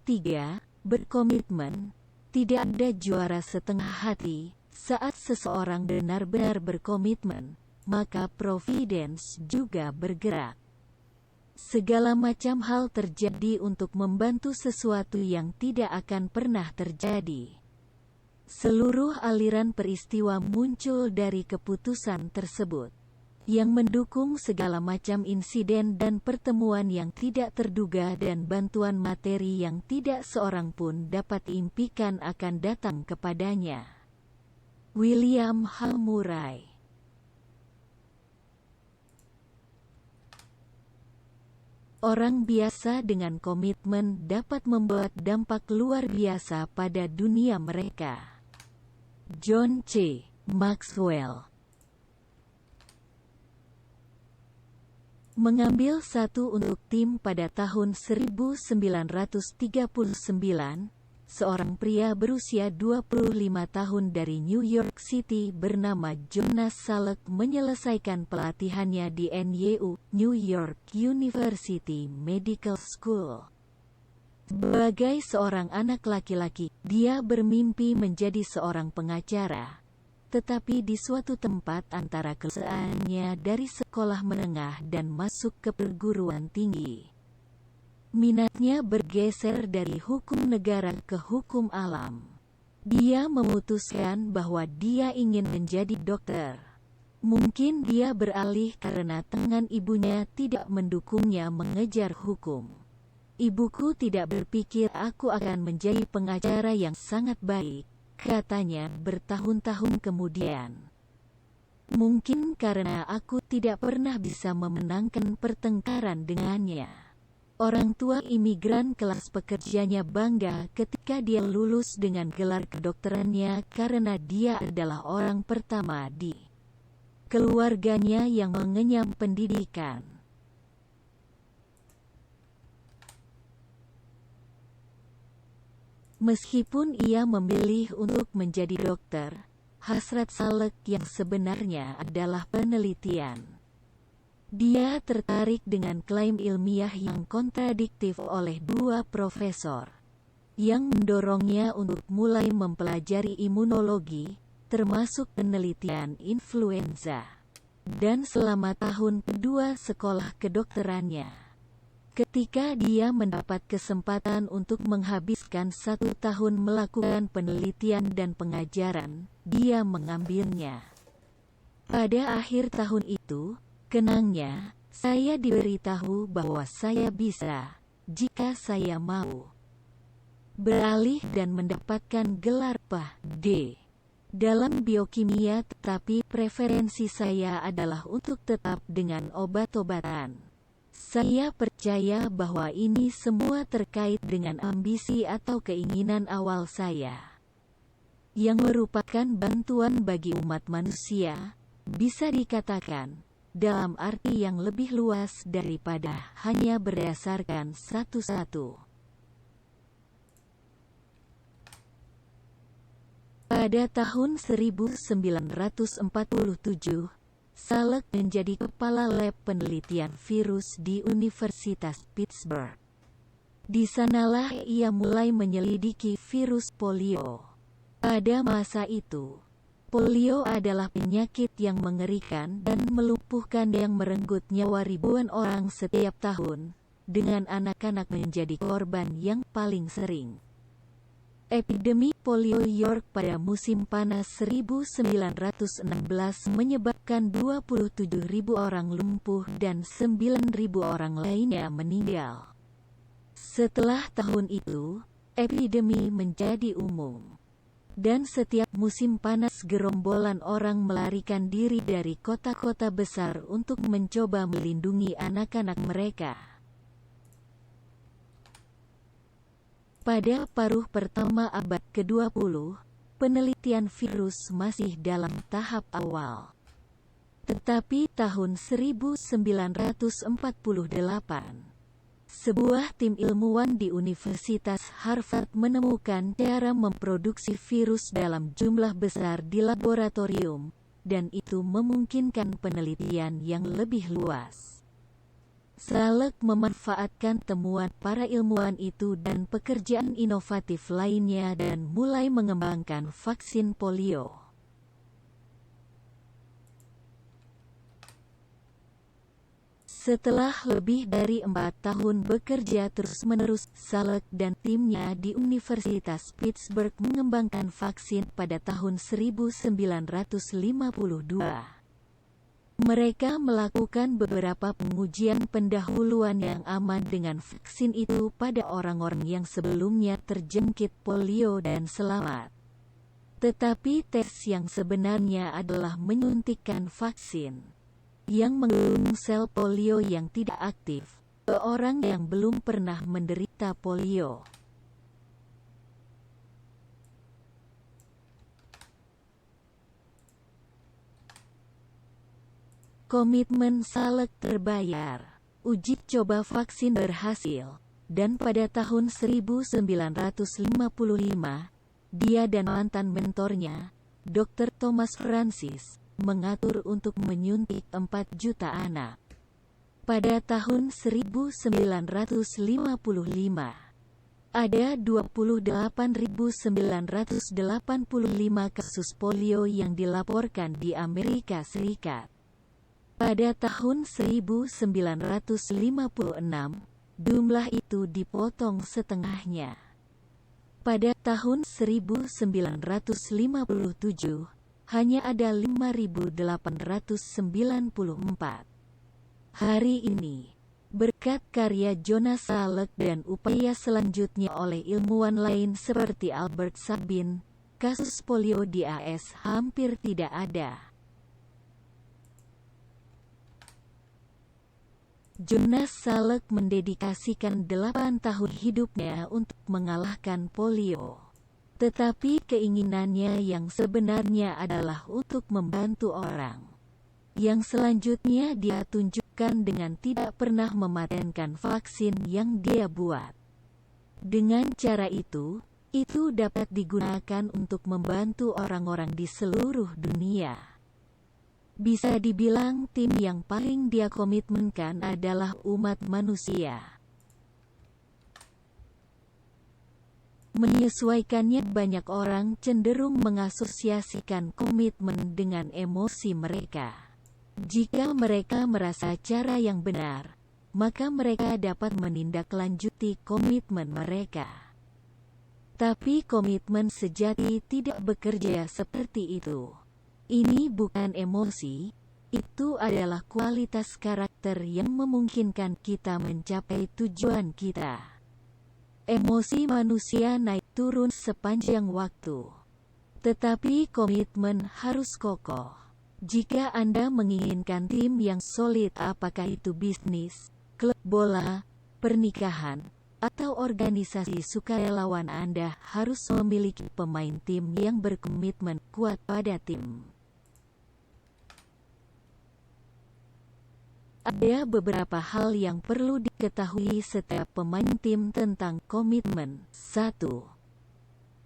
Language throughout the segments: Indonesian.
3. Berkomitmen. Tidak ada juara setengah hati. Saat seseorang benar-benar berkomitmen, maka Providence juga bergerak. Segala macam hal terjadi untuk membantu sesuatu yang tidak akan pernah terjadi. Seluruh aliran peristiwa muncul dari keputusan tersebut, yang mendukung segala macam insiden dan pertemuan yang tidak terduga dan bantuan materi yang tidak seorang pun dapat impikan akan datang kepadanya. William H. Murray. Orang biasa dengan komitmen dapat membuat dampak luar biasa pada dunia mereka. John C. Maxwell. Mengambil satu untuk tim pada tahun 1939, seorang pria berusia 25 tahun dari New York City bernama Jonas Salk menyelesaikan pelatihannya di NYU, New York University Medical School. Sebagai seorang anak laki-laki, dia bermimpi menjadi seorang pengacara. Tetapi di suatu tempat antara kelulusannya dari sekolah menengah dan masuk ke perguruan tinggi, minatnya bergeser dari hukum negara ke hukum alam. Dia memutuskan bahwa dia ingin menjadi dokter. Mungkin dia beralih karena tangan ibunya tidak mendukungnya mengejar hukum. Ibuku tidak berpikir aku akan menjadi pengacara yang sangat baik, katanya bertahun-tahun kemudian. Mungkin karena aku tidak pernah bisa memenangkan pertengkaran dengannya. Orang tua imigran kelas pekerjanya bangga ketika dia lulus dengan gelar kedokterannya karena dia adalah orang pertama di keluarganya yang mengenyam pendidikan. Meskipun ia memilih untuk menjadi dokter, hasrat Salk yang sebenarnya adalah penelitian. Dia tertarik dengan klaim ilmiah yang kontradiktif oleh dua profesor, yang mendorongnya untuk mulai mempelajari imunologi, termasuk penelitian influenza. Dan selama tahun kedua sekolah kedokterannya, ketika dia mendapat kesempatan untuk menghabiskan 1 tahun melakukan penelitian dan pengajaran, dia mengambilnya. Pada akhir tahun itu, kenangnya, saya diberitahu bahwa saya bisa, jika saya mau, beralih dan mendapatkan gelar Ph.D. dalam biokimia, tetapi preferensi saya adalah untuk tetap dengan obat-obatan. Saya percaya bahwa ini semua terkait dengan ambisi atau keinginan awal saya, yang merupakan bantuan bagi umat manusia, bisa dikatakan, dalam arti yang lebih luas daripada hanya berdasarkan satu-satu. Pada tahun 1947, Salk menjadi kepala lab penelitian virus di Universitas Pittsburgh. Di sanalah ia mulai menyelidiki virus polio. Pada masa itu, polio adalah penyakit yang mengerikan dan melumpuhkan yang merenggut nyawa ribuan orang setiap tahun, dengan anak-anak menjadi korban yang paling sering. Epidemi polio York pada musim panas 1916 menyebabkan 27.000 orang lumpuh dan 9.000 orang lainnya meninggal. Setelah tahun itu, epidemi menjadi umum. Dan setiap musim panas gerombolan orang melarikan diri dari kota-kota besar untuk mencoba melindungi anak-anak mereka. Pada paruh pertama abad ke-20, penelitian virus masih dalam tahap awal. Tetapi tahun 1948, sebuah tim ilmuwan di Universitas Harvard menemukan cara memproduksi virus dalam jumlah besar di laboratorium, dan itu memungkinkan penelitian yang lebih luas. Salek memanfaatkan temuan para ilmuwan itu dan pekerjaan inovatif lainnya dan mulai mengembangkan vaksin polio. Setelah lebih dari 4 tahun bekerja terus-menerus, Salek dan timnya di Universitas Pittsburgh mengembangkan vaksin pada tahun 1952. Mereka melakukan beberapa pengujian pendahuluan yang aman dengan vaksin itu pada orang-orang yang sebelumnya terjangkit polio dan selamat. Tetapi tes yang sebenarnya adalah menyuntikkan vaksin yang mengandung sel polio yang tidak aktif ke orang yang belum pernah menderita polio. Komitmen Salek terbayar. Uji coba vaksin berhasil, dan pada tahun 1955, dia dan mantan mentornya, Dr. Thomas Francis, mengatur untuk menyuntik 4 juta anak. Pada tahun 1955, ada 28.985 kasus polio yang dilaporkan di Amerika Serikat. Pada tahun 1956, jumlah itu dipotong setengahnya. Pada tahun 1957, hanya ada 5.894. Hari ini, berkat karya Jonas Salek dan upaya selanjutnya oleh ilmuwan lain seperti Albert Sabin, kasus polio di AS hampir tidak ada. Jonas Salek mendedikasikan 8 tahun hidupnya untuk mengalahkan polio. Tetapi keinginannya yang sebenarnya adalah untuk membantu orang. Yang selanjutnya dia tunjukkan dengan tidak pernah mematenkan vaksin yang dia buat. Dengan cara itu dapat digunakan untuk membantu orang-orang di seluruh dunia. Bisa dibilang tim yang paling dia komitmenkan adalah umat manusia. Menyesuaikannya, banyak orang cenderung mengasosiasikan komitmen dengan emosi mereka. Jika mereka merasa cara yang benar, maka mereka dapat menindaklanjuti komitmen mereka. Tapi komitmen sejati tidak bekerja seperti itu. Ini bukan emosi, itu adalah kualitas karakter yang memungkinkan kita mencapai tujuan kita. Emosi manusia naik turun sepanjang waktu. Tetapi komitmen harus kokoh. Jika Anda menginginkan tim yang solid, apakah itu bisnis, klub bola, pernikahan, atau organisasi sukarelawan, Anda harus memiliki pemain tim yang berkomitmen kuat pada tim. Ada beberapa hal yang perlu diketahui setiap pemain tim tentang komitmen. 1.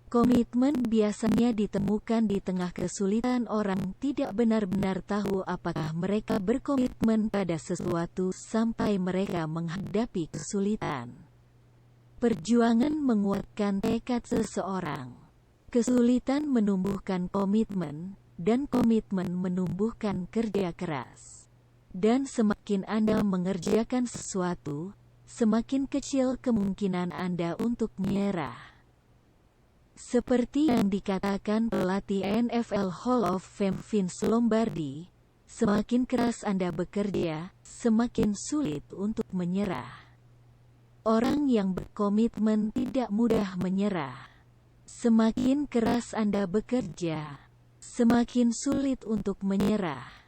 Komitmen biasanya ditemukan di tengah kesulitan. Orang tidak benar-benar tahu apakah mereka berkomitmen pada sesuatu sampai mereka menghadapi kesulitan. Perjuangan menguatkan tekad seseorang. Kesulitan menumbuhkan komitmen, dan komitmen menumbuhkan kerja keras. Dan semakin Anda mengerjakan sesuatu, semakin kecil kemungkinan Anda untuk menyerah. Seperti yang dikatakan pelatih NFL Hall of Fame Vince Lombardi, semakin keras Anda bekerja, semakin sulit untuk menyerah. Orang yang berkomitmen tidak mudah menyerah. Semakin keras Anda bekerja, semakin sulit untuk menyerah.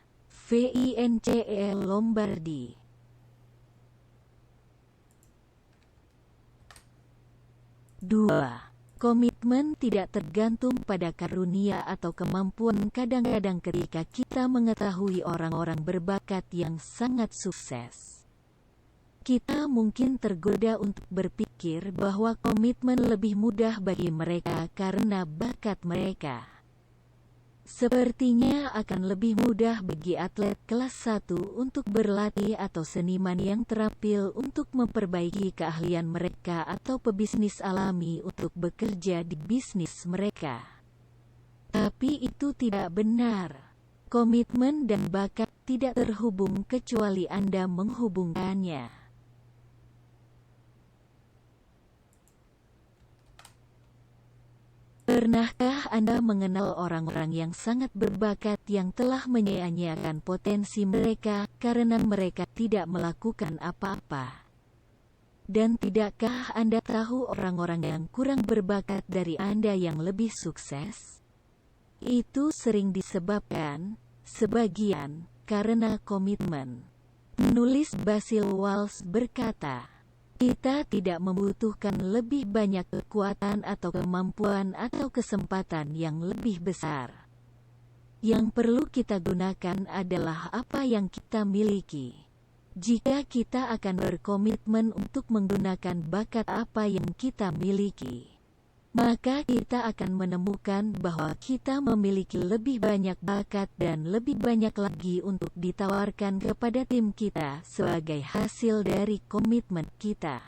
Vince Lombardi. 2. Komitmen tidak tergantung pada karunia atau kemampuan. Kadang-kadang ketika kita mengetahui orang-orang berbakat yang sangat sukses, kita mungkin tergoda untuk berpikir bahwa komitmen lebih mudah bagi mereka karena bakat mereka. Sepertinya akan lebih mudah bagi atlet kelas 1 untuk berlatih atau seniman yang terampil untuk memperbaiki keahlian mereka atau pebisnis alami untuk bekerja di bisnis mereka. Tapi itu tidak benar. Komitmen dan bakat tidak terhubung kecuali Anda menghubungkannya. Pernahkah Anda mengenal orang-orang yang sangat berbakat yang telah menyia-nyiakan potensi mereka karena mereka tidak melakukan apa-apa? Dan tidakkah Anda tahu orang-orang yang kurang berbakat dari Anda yang lebih sukses? Itu sering disebabkan, sebagian, karena komitmen. Penulis Basil Walsh berkata, kita tidak membutuhkan lebih banyak kekuatan atau kemampuan atau kesempatan yang lebih besar. Yang perlu kita gunakan adalah apa yang kita miliki. Jika kita akan berkomitmen untuk menggunakan bakat apa yang kita miliki, maka kita akan menemukan bahwa kita memiliki lebih banyak bakat dan lebih banyak lagi untuk ditawarkan kepada tim kita sebagai hasil dari komitmen kita.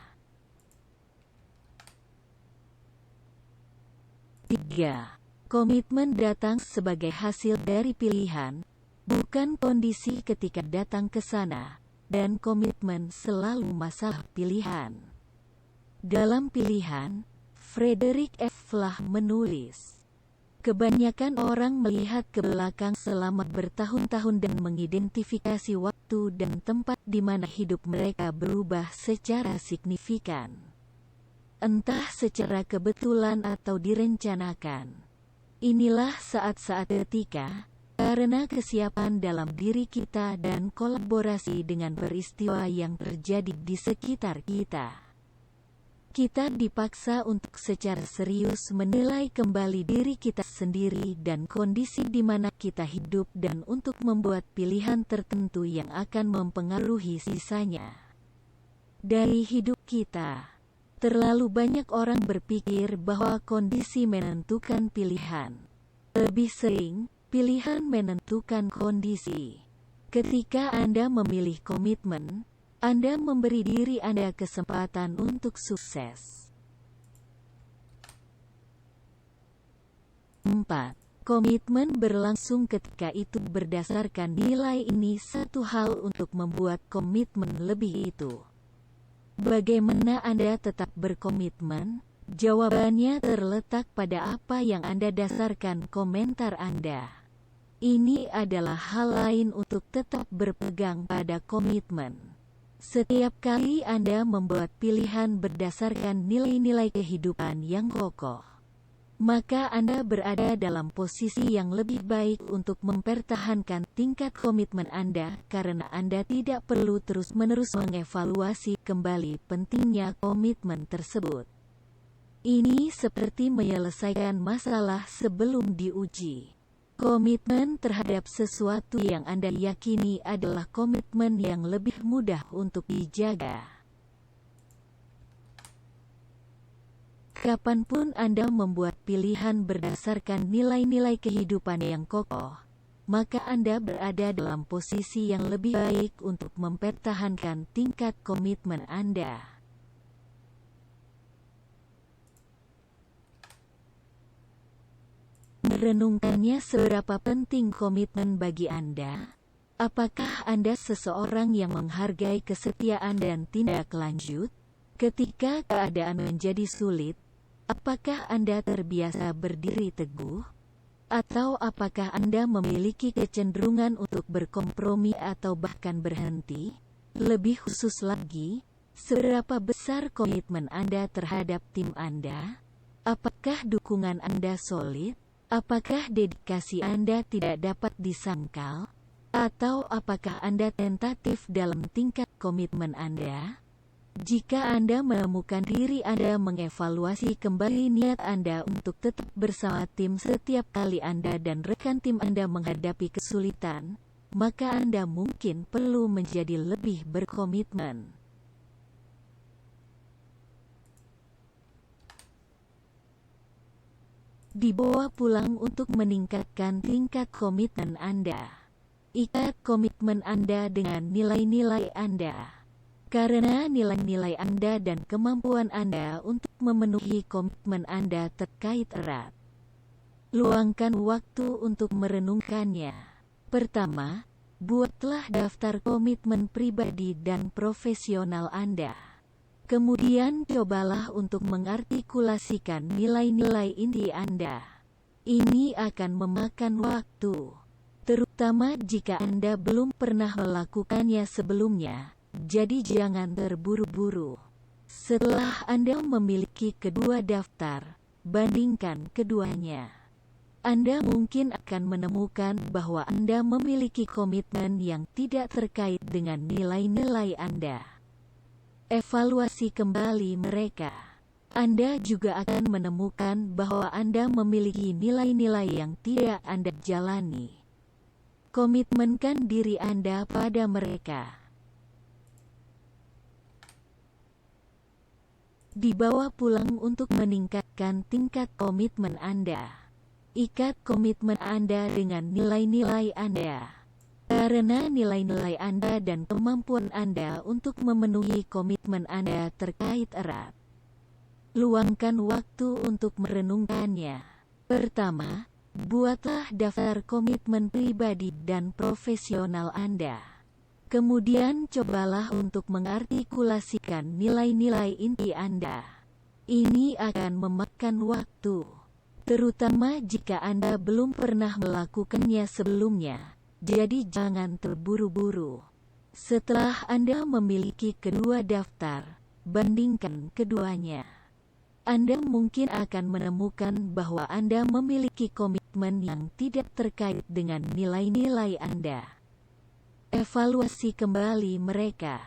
3. Komitmen datang sebagai hasil dari pilihan, bukan kondisi ketika datang ke sana, dan komitmen selalu masalah pilihan. Dalam pilihan, Frederick F. Flah menulis, kebanyakan orang melihat ke belakang selama bertahun-tahun dan mengidentifikasi waktu dan tempat di mana hidup mereka berubah secara signifikan. Entah secara kebetulan atau direncanakan. Inilah saat-saat ketika, karena kesiapan dalam diri kita dan kolaborasi dengan peristiwa yang terjadi di sekitar kita, kita dipaksa untuk secara serius menilai kembali diri kita sendiri dan kondisi di mana kita hidup dan untuk membuat pilihan tertentu yang akan mempengaruhi sisanya dari hidup kita. Terlalu banyak orang berpikir bahwa kondisi menentukan pilihan. Lebih sering, pilihan menentukan kondisi. Ketika Anda memilih komitmen, Anda memberi diri Anda kesempatan untuk sukses. 4. Komitmen berlangsung ketika itu berdasarkan nilai ini satu hal untuk membuat komitmen lebih itu. Bagaimana Anda tetap berkomitmen? Jawabannya terletak pada apa yang Anda dasarkan komentar Anda. Ini adalah hal lain untuk tetap berpegang pada komitmen. Setiap kali Anda membuat pilihan berdasarkan nilai-nilai kehidupan yang kokoh, maka Anda berada dalam posisi yang lebih baik untuk mempertahankan tingkat komitmen Anda karena Anda tidak perlu terus-menerus mengevaluasi kembali pentingnya komitmen tersebut. Ini seperti menyelesaikan masalah sebelum diuji. Komitmen terhadap sesuatu yang Anda yakini adalah komitmen yang lebih mudah untuk dijaga. Kapanpun Anda membuat pilihan berdasarkan nilai-nilai kehidupan yang kokoh, maka Anda berada dalam posisi yang lebih baik untuk mempertahankan tingkat komitmen Anda. Merenungkannya, seberapa penting komitmen bagi Anda? Apakah Anda seseorang yang menghargai kesetiaan dan tindak lanjut? Ketika keadaan menjadi sulit, apakah Anda terbiasa berdiri teguh? Atau apakah Anda memiliki kecenderungan untuk berkompromi atau bahkan berhenti? Lebih khusus lagi, seberapa besar komitmen Anda terhadap tim Anda? Apakah dukungan Anda solid? Apakah dedikasi Anda tidak dapat disangkal? Atau apakah Anda tentatif dalam tingkat komitmen Anda? Jika Anda menemukan diri Anda mengevaluasi kembali niat Anda untuk tetap bersama tim setiap kali Anda dan rekan tim Anda menghadapi kesulitan, maka Anda mungkin perlu menjadi lebih berkomitmen. Dibawa pulang untuk meningkatkan tingkat komitmen Anda. Ikat komitmen Anda dengan nilai-nilai Anda. Karena nilai-nilai Anda dan kemampuan Anda untuk memenuhi komitmen Anda terkait erat. Luangkan waktu untuk merenungkannya. Pertama, buatlah daftar komitmen pribadi dan profesional Anda. Kemudian cobalah untuk mengartikulasikan nilai-nilai inti Anda. Ini akan memakan waktu, terutama jika Anda belum pernah melakukannya sebelumnya, jadi jangan terburu-buru. Setelah Anda memiliki kedua daftar, bandingkan keduanya. Anda mungkin akan menemukan bahwa Anda memiliki komitmen yang tidak terkait dengan nilai-nilai Anda. Evaluasi kembali mereka. Anda juga akan menemukan bahwa Anda memiliki nilai-nilai yang tidak Anda jalani. Komitmenkan diri Anda pada mereka. Dibawa pulang untuk meningkatkan tingkat komitmen Anda. Ikat komitmen Anda dengan nilai-nilai Anda. Karena nilai-nilai Anda dan kemampuan Anda untuk memenuhi komitmen Anda terkait erat. Luangkan waktu untuk merenungkannya. Pertama, buatlah daftar komitmen pribadi dan profesional Anda. Kemudian cobalah untuk mengartikulasikan nilai-nilai inti Anda. Ini akan memakan waktu, terutama jika Anda belum pernah melakukannya sebelumnya. Jadi jangan terburu-buru. Setelah Anda memiliki kedua daftar, bandingkan keduanya. Anda mungkin akan menemukan bahwa Anda memiliki komitmen yang tidak terkait dengan nilai-nilai Anda. Evaluasi kembali mereka.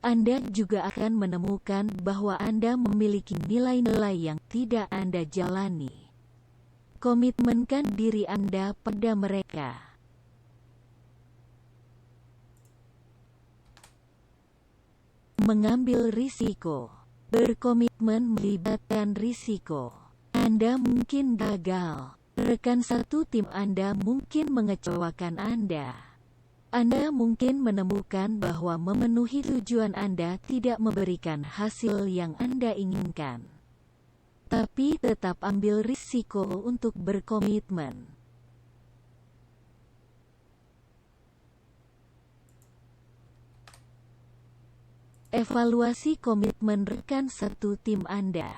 Anda juga akan menemukan bahwa Anda memiliki nilai-nilai yang tidak Anda jalani. Komitmenkan diri Anda pada mereka. Mengambil risiko. Berkomitmen melibatkan risiko. Anda mungkin gagal. Rekan satu tim Anda mungkin mengecewakan Anda. Anda mungkin menemukan bahwa memenuhi tujuan Anda tidak memberikan hasil yang Anda inginkan. Tapi tetap ambil risiko untuk berkomitmen. Evaluasi komitmen rekan satu tim Anda.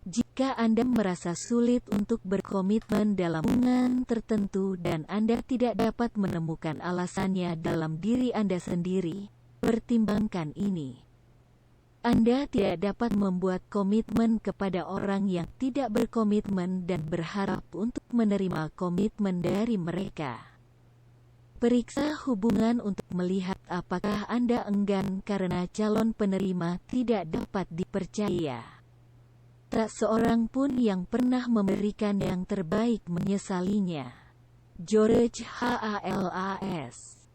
Jika Anda merasa sulit untuk berkomitmen dalam hubungan tertentu dan Anda tidak dapat menemukan alasannya dalam diri Anda sendiri, pertimbangkan ini. Anda tidak dapat membuat komitmen kepada orang yang tidak berkomitmen dan berharap untuk menerima komitmen dari mereka. Periksa hubungan untuk melihat apakah Anda enggan karena calon penerima tidak dapat dipercaya. Tak seorang pun yang pernah memberikan yang terbaik menyesalinya. George Halas.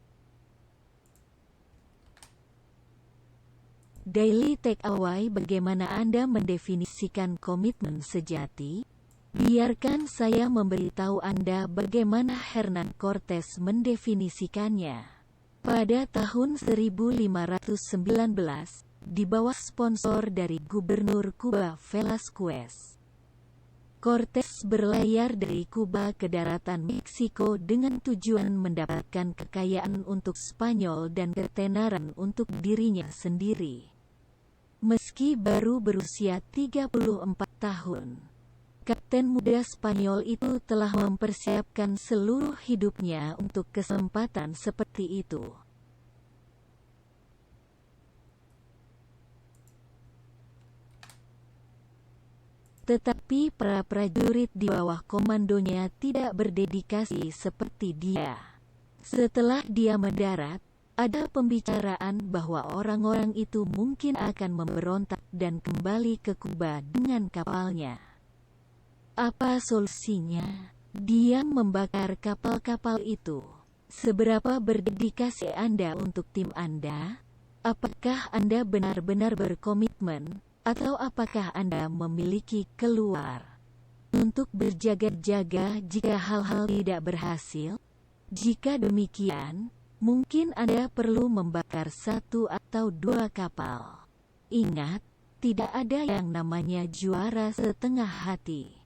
Daily Takeaway. Bagaimana Anda mendefinisikan komitmen sejati? Biarkan saya memberitahu Anda bagaimana Hernan Cortés mendefinisikannya. Pada tahun 1519, di bawah sponsor dari Gubernur Kuba Velázquez, Cortés berlayar dari Kuba ke daratan Meksiko dengan tujuan mendapatkan kekayaan untuk Spanyol dan ketenaran untuk dirinya sendiri. Meski baru berusia 34 tahun, Kapten muda Spanyol itu telah mempersiapkan seluruh hidupnya untuk kesempatan seperti itu. Tetapi para prajurit di bawah komandonya tidak berdedikasi seperti dia. Setelah dia mendarat, ada pembicaraan bahwa orang-orang itu mungkin akan memberontak dan kembali ke Kuba dengan kapalnya. Apa solusinya? Dia membakar kapal-kapal itu. Seberapa berdedikasi Anda untuk tim Anda? Apakah Anda benar-benar berkomitmen, atau apakah Anda memiliki keluar? untuk berjaga-jaga jika hal-hal tidak berhasil? Jika demikian, mungkin Anda perlu membakar 1 atau 2 kapal. Ingat, tidak ada yang namanya juara setengah hati.